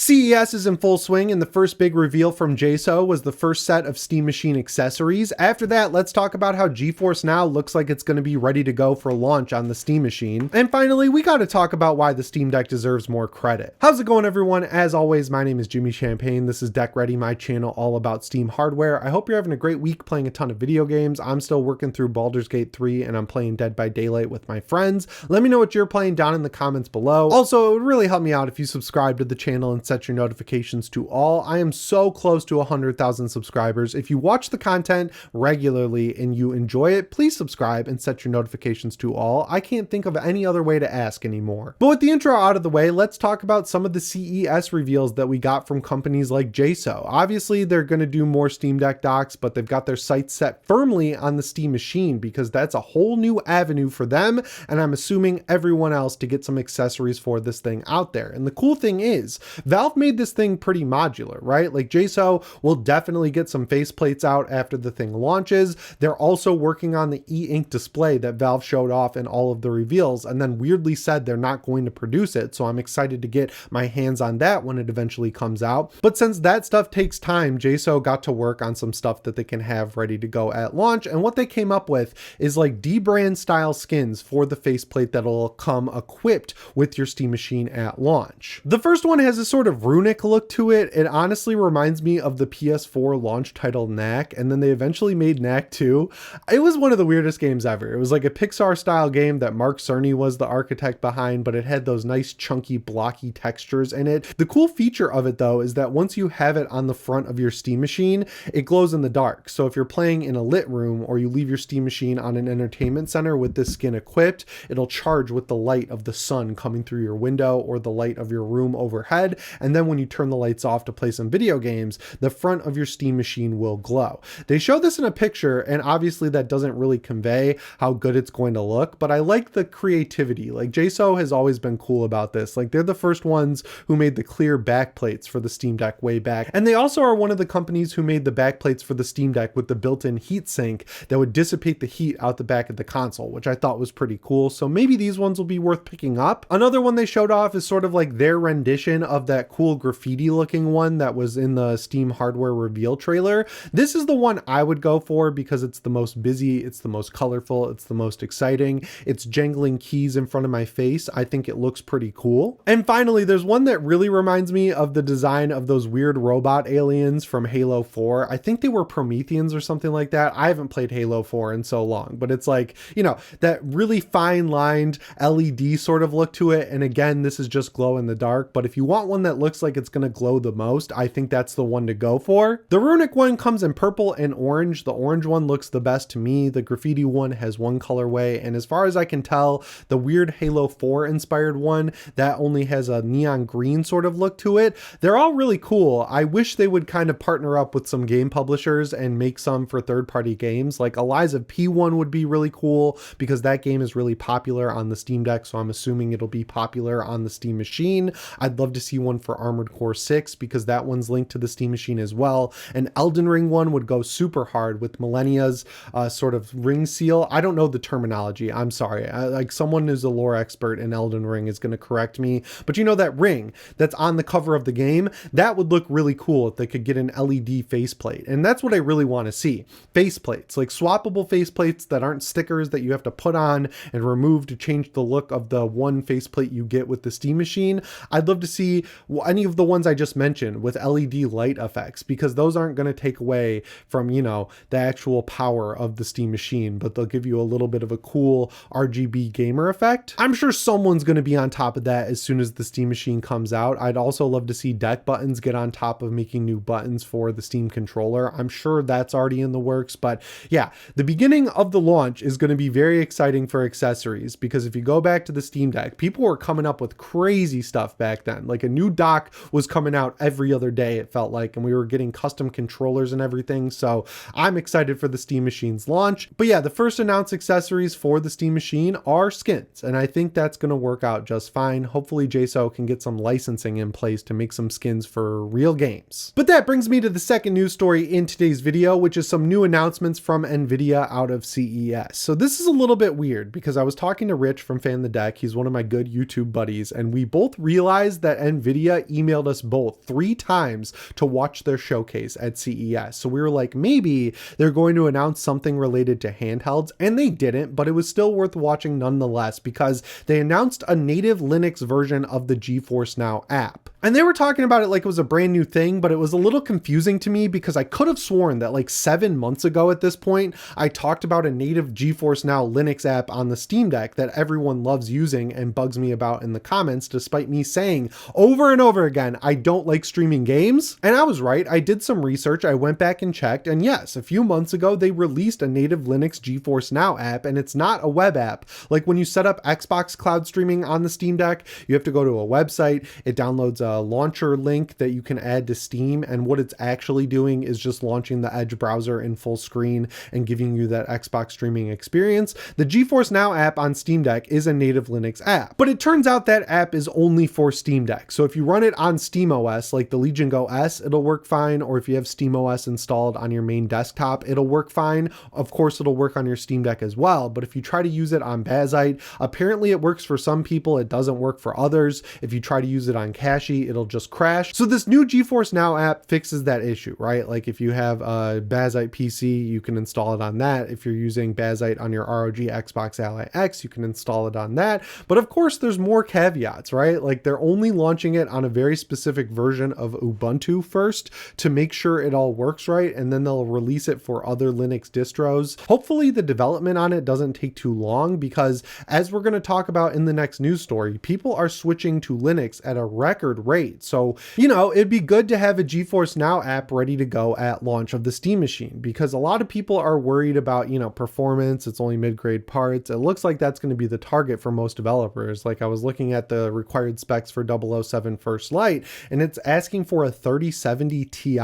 CES is in full swing, and the first big reveal from JSAUX was the first set of Steam Machine accessories. After that, let's talk about how GeForce Now looks like it's going to be ready to go for launch on the Steam Machine. And finally, we got to talk about why the Steam Deck deserves more credit. How's it going, everyone? As always, my name is Jimmy Champagne. This is Deck Ready, my channel all about Steam hardware. I hope you're having a great week playing a ton of video games. I'm still working through Baldur's Gate 3 and I'm playing Dead by Daylight with my friends. Let me know what you're playing down in the comments below. Also, it would really help me out if you subscribe to the channel and set your notifications to all. I am so close to 100,000 subscribers. If you watch the content regularly and you enjoy it, please subscribe and set your notifications to all. I can't think of any other way to ask anymore. But with the intro out of the way, let's talk about some of the CES reveals that we got from companies like JSAUX. Obviously, they're going to do more Steam Deck docks, but they've got their sights set firmly on the Steam Machine because that's a whole new avenue for them, and I'm assuming everyone else to get some accessories for this thing out there. And the cool thing is, Valve made this thing pretty modular, right? Like JSAUX will definitely get some faceplates out after the thing launches. They're also working on the e-ink display that Valve showed off in all of the reveals and then weirdly said they're not going to produce it. So I'm excited to get my hands on that when it eventually comes out. But since that stuff takes time, JSAUX got to work on some stuff that they can have ready to go at launch. And what they came up with is like D-brand style skins for the faceplate that'll come equipped with your Steam Machine at launch. The first one has a sort of runic look to it. It honestly reminds me of the PS4 launch title Knack, and then they eventually made Knack 2. It was one of the weirdest games ever. It was like a Pixar style game that Mark Cerny was the architect behind, but it had those nice chunky blocky textures in it. The cool feature of it though is that once you have it on the front of your Steam Machine, it glows in the dark. So if you're playing in a lit room or you leave your Steam Machine on an entertainment center with this skin equipped, it'll charge with the light of the sun coming through your window or the light of your room overhead. And then when you turn the lights off to play some video games, the front of your Steam Machine will glow. They show this in a picture, and obviously that doesn't really convey how good it's going to look, but I like the creativity. Like JSAUX has always been cool about this. Like they're the first ones who made the clear backplates for the Steam Deck way back. And they also are one of the companies who made the backplates for the Steam Deck with the built-in heat sink that would dissipate the heat out the back of the console, which I thought was pretty cool. So maybe these ones will be worth picking up. Another one they showed off is sort of like their rendition of that cool graffiti looking one that was in the Steam hardware reveal trailer. This is the one I would go for because it's the most busy, it's the most colorful, it's the most exciting. It's jangling keys in front of my face. I think it looks pretty cool. And finally, there's one that really reminds me of the design of those weird robot aliens from Halo 4. I think they were Prometheans or something like that. I haven't played Halo 4 in so long, but it's like, you know, that really fine lined LED sort of look to it. And again, this is just glow in the dark, but if you want one that looks like it's going to glow the most, I think that's the one to go for. The runic one comes in purple and orange. The orange one looks the best to me. The graffiti one has one colorway, and as far as I can tell, the weird Halo 4 inspired one that only has a neon green sort of look to it. They're all really cool. I wish they would kind of partner up with some game publishers and make some for third-party games. Like Eliza P1 would be really cool because that game is really popular on the Steam Deck, so I'm assuming it'll be popular on the Steam Machine. I'd love to see one for Armored Core 6 because that one's linked to the Steam Machine as well. An Elden Ring one would go super hard with Millennia's sort of ring seal. I don't know the terminology. I'm sorry. Like someone who's a lore expert in Elden Ring is going to correct me. But you know that ring that's on the cover of the game? That would look really cool if they could get an LED faceplate. And that's what I really want to see. Faceplates, like swappable faceplates that aren't stickers that you have to put on and remove to change the look of the one faceplate you get with the Steam Machine. I'd love to see any of the ones I just mentioned with LED light effects because those aren't going to take away from, you know, the actual power of the Steam Machine, but they'll give you a little bit of a cool RGB gamer effect. I'm sure someone's going to be on top of that as soon as the Steam Machine comes out. I'd also love to see deck buttons get on top of making new buttons for the Steam controller. I'm sure that's already in the works, but yeah, the beginning of the launch is going to be very exciting for accessories because if you go back to the Steam Deck, people were coming up with crazy stuff back then. Like a new dock was coming out every other day, it felt like, and we were getting custom controllers and everything. So I'm excited for the Steam Machine's launch. But yeah, the first announced accessories for the Steam Machine are skins, and I think that's going to work out just fine. Hopefully JSAUX can get some licensing in place to make some skins for real games. But that brings me to the second news story in today's video, which is some new announcements from Nvidia out of CES. So this is a little bit weird because I was talking to Rich from Fan the Deck. He's one of my good YouTube buddies, and we both realized that Nvidia NVIDIA emailed us both 3 times to watch their showcase at CES. So we were like, maybe they're going to announce something related to handhelds, and they didn't, but it was still worth watching nonetheless because they announced a native Linux version of the GeForce Now app. And they were talking about it like it was a brand new thing, but it was a little confusing to me because I could have sworn that like 7 months ago at this point, I talked about a native GeForce Now Linux app on the Steam Deck that everyone loves using and bugs me about in the comments, despite me saying over and over again, I don't like streaming games. And I was right. I did some research. I went back and checked. And yes, a few months ago, they released a native Linux GeForce Now app, and it's not a web app. Like when you set up Xbox cloud streaming on the Steam Deck, you have to go to a website. It downloads a launcher link that you can add to Steam, and what it's actually doing is just launching the Edge browser in full screen and giving you that Xbox streaming experience. The GeForce Now app on Steam Deck is a native Linux app, but it turns out that app is only for Steam Deck. So if you run it on SteamOS, like the Legion Go S, it'll work fine, or if you have SteamOS installed on your main desktop, it'll work fine. Of course, it'll work on your Steam Deck as well, but if you try to use it on Bazite, apparently it works for some people, it doesn't work for others. If you try to use it on Cache, it'll just crash. So this new GeForce Now app fixes that issue, right? Like if you have a Bazite PC, you can install it on that. If you're using Bazite on your ROG Xbox Ally X, you can install it on that. But of course, there's more caveats, right? Like they're only launching it on a very specific version of Ubuntu first to make sure it all works right, and then they'll release it for other Linux distros. Hopefully the development on it doesn't take too long, because as we're going to talk about in the next news story, people are switching to Linux at a record rate. So, you know, it'd be good to have a GeForce Now app ready to go at launch of the Steam machine, because a lot of people are worried about, you know, performance. It's only mid-grade parts. It looks like that's going to be the target for most developers. Like I was looking at the required specs for 007 First Light, and it's asking for a 3070 Ti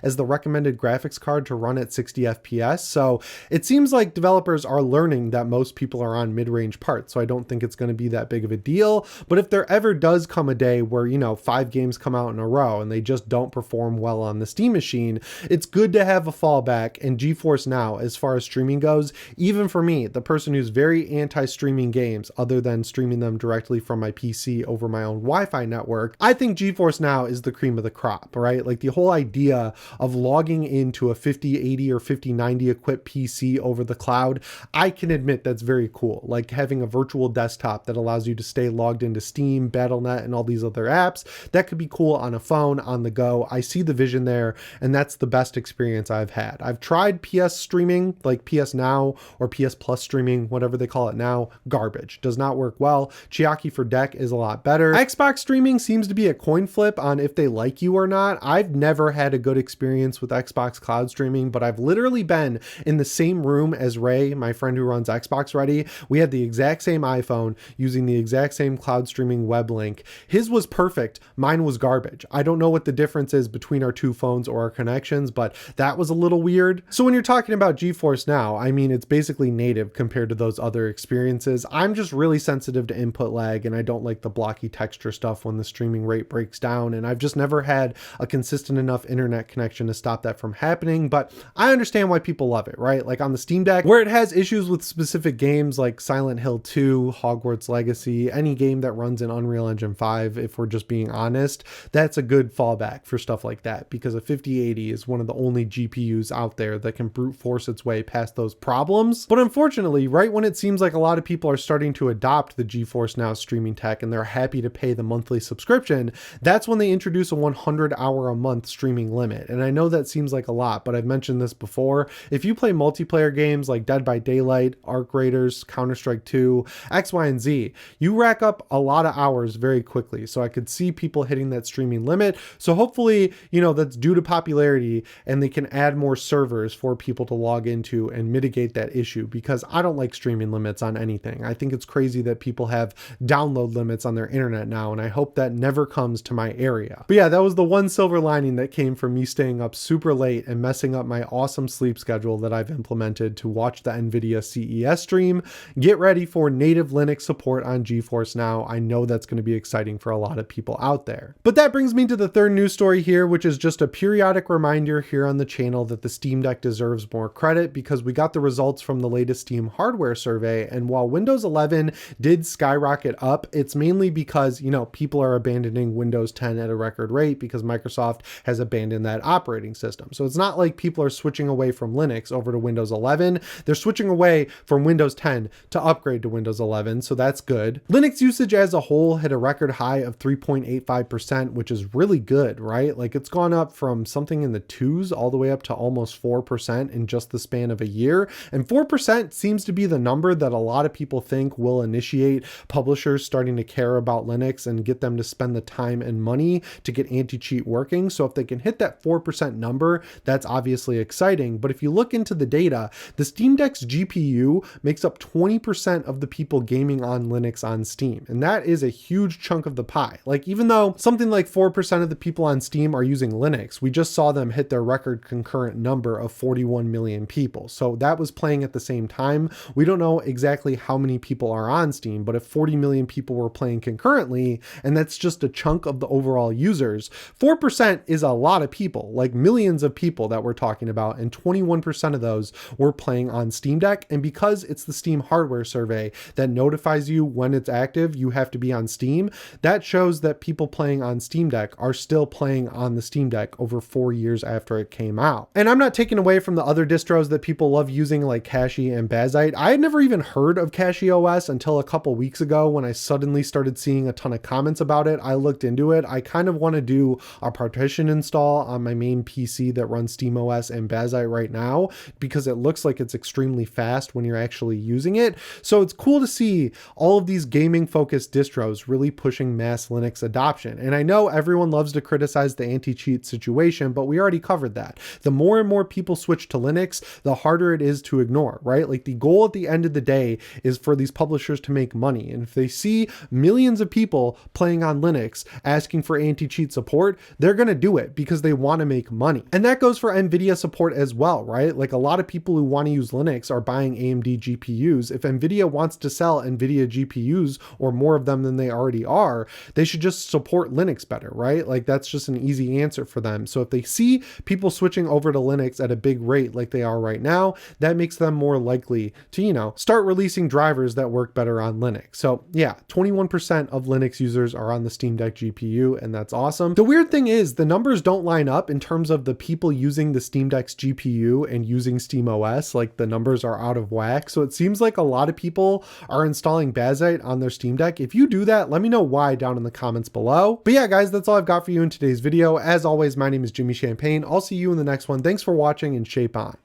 as the recommended graphics card to run at 60 FPS. So it seems like developers are learning that most people are on mid-range parts. So I don't think it's going to be that big of a deal. But if there ever does come a day where, you know, 5 games come out in a row and they just don't perform well on the Steam machine, it's good to have a fallback. And GeForce Now, as far as streaming goes, even for me, the person who's very anti-streaming games other than streaming them directly from my PC over my own Wi-Fi network, I think GeForce Now is the cream of the crop, right? Like the whole idea of logging into a 5080 or 5090 equipped PC over the cloud, I can admit that's very cool. Like having a virtual desktop that allows you to stay logged into Steam, Battle.net, and all these other apps, that could be cool on a phone, on the go. I see the vision there, and that's the best experience I've had. I've tried PS streaming, like PS Now or PS Plus streaming, whatever they call it now, garbage. Does not work well. Chiaki for Deck is a lot better. Xbox streaming seems to be a coin flip on if they like you or not. I've never had a good experience with Xbox cloud streaming, but I've literally been in the same room as Ray, my friend who runs Xbox Ready. We had the exact same iPhone using the exact same cloud streaming web link. His was perfect. Mine was garbage. I don't know what the difference is between our two phones or our connections, but that was a little weird. So when you're talking about GeForce Now, I mean, it's basically native compared to those other experiences. I'm just really sensitive to input lag, and I don't like the blocky texture stuff when the streaming rate breaks down, and I've just never had a consistent enough internet connection to stop that from happening. But I understand why people love it, right? Like on the Steam Deck, where it has issues with specific games like Silent Hill 2, Hogwarts Legacy, any game that runs in Unreal Engine 5, if we're just being honest, that's a good fallback for stuff like that, because a 5080 is one of the only GPUs out there that can brute force its way past those problems. But unfortunately, right when it seems like a lot of people are starting to adopt the GeForce Now streaming tech and they're happy to pay the monthly subscription, that's when they introduce a 100-hour a month streaming limit. And I know that seems like a lot, but I've mentioned this before. If you play multiplayer games like Dead by Daylight, Arc Raiders, Counter-Strike 2, X, Y, and Z, you rack up a lot of hours very quickly. So I could see people hitting that streaming limit. So hopefully, you know, that's due to popularity and they can add more servers for people to log into and mitigate that issue, because I don't like streaming limits on anything. I think it's crazy that people have download limits on their internet now, and I hope that never comes to my area. But yeah, that was the one silver lining that came from me staying up super late and messing up my awesome sleep schedule that I've implemented to watch the NVIDIA CES stream. Get ready for native Linux support on GeForce Now. I know that's going to be exciting for a lot of people out there. But that brings me to the third news story here, which is just a periodic reminder here on the channel that the Steam Deck deserves more credit, because we got the results from the latest Steam hardware survey. And while Windows 11 did skyrocket up, it's mainly because, you know, people are abandoning Windows 10 at a record rate because Microsoft has abandoned that operating system. So it's not like people are switching away from Linux over to Windows 11. They're switching away from Windows 10 to upgrade to Windows 11. So that's good. Linux usage as a whole hit a record high of 3.85%, which is really good, right? Like it's gone up from something in the 2s all the way up to almost 4% in just the span of a year. And 4% seems to be the number that a lot of people think will initiate publishers starting to care about Linux and get them to spend the time and money to get anti-cheat working. So if they can hit that 4% number, that's obviously exciting. But if you look into the data, the Steam Deck's GPU makes up 20% of the people gaming on Linux on Steam. And that is a huge chunk of the pie. Like even though something like 4% of the people on Steam are using Linux, we just saw them hit their record concurrent number of 41 million people. So that was playing at the same time. We don't know exactly how many people are on Steam, but if 40 million people were playing concurrently, and that's just a chunk of the overall users, 4% is a lot of people, like millions of people that we're talking about, and 21% of those were playing on Steam Deck. And because it's the Steam hardware survey that notifies you when it's active, you have to be on Steam, that shows that people playing on Steam Deck are still playing on the Steam Deck over 4 years after it came out. And I'm not taking away from the other distros that people love using like Cashy and Bazite. I had never even heard of Cashy OS until a couple weeks ago when I suddenly started seeing a ton of comments about it. I looked into it. I kind of want to do a partition install on my main PC that runs SteamOS and Bazite right now, because it looks like it's extremely fast when you're actually using it. So it's cool to see all of these gaming focused distros really pushing mass Linux adoption. And I know everyone loves to criticize the anti-cheat situation, but we already covered that. The more and more people switch to Linux, the harder it is to ignore, right? Like the goal at the end of the day is for these publishers to make money. And if they see millions of people playing on Linux asking for anti-cheat support, they're going to do it because they want to make money. And that goes for NVIDIA support as well, right? Like a lot of people who want to use Linux are buying AMD GPUs. If NVIDIA wants to sell NVIDIA GPUs or more of them than they already are, they should just support Linux better, right? Like that's just an easy answer for them. So if they see people switching over to Linux at a big rate like they are right now, that makes them more likely to, you know, start releasing drivers that work better on Linux. So yeah, 21% of Linux users are on the Steam Deck GPU, and that's awesome. The weird thing is the numbers don't line up in terms of the people using the Steam Deck's GPU and using SteamOS. Like the numbers are out of whack. So it seems like a lot of people are installing Bazite on their Steam Deck. If you do that, let me know why down in the comments below. But yeah, guys, that's all I've got for you in today's video. As always, my name is Jimmy Champagne. I'll see you in the next one. Thanks for watching and shape on.